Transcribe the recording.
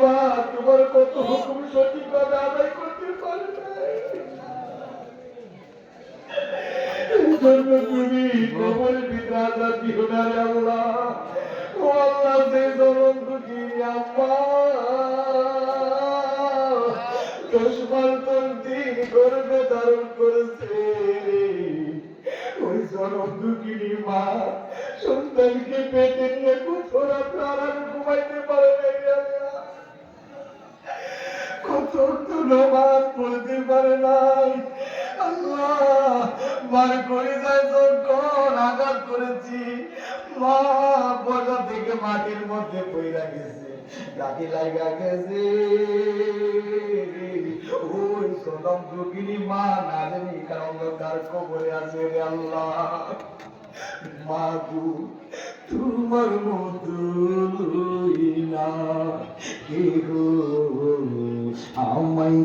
মা তোমার কত হুকুম সঠিকভাবে আদায় করতে পারে নাই, এই জন্য তুমি কবর ভিতরে আজাদ দিও না রে আল্লাহ। ও আল্লাহ, সেই জনম দুঃখী আম্মা 10 মাস তোর দিন গর্ভে ধারণ করেছে, ওই জনম দুঃখিনী মা সন্তানকে পেটে নিয়ে কোথাও রাত্রে আরামে ঘুমাইতে পারে নাই রে আল্লাহ। কত তো নামাজ পড়তে পারে নাই আল্লাহ। মার করে যায় যখন আঘাত করেছি, মা বজা থেকে মাটির মধ্যে পইরা গেছে, গাড়ি লাগা গেছে। ওই সদম যোগিনী মা না জানি কার অন্ধকার কবরে আছে রে আল্লাহ। মাগু তোমার মতো লই না কেহ আমায়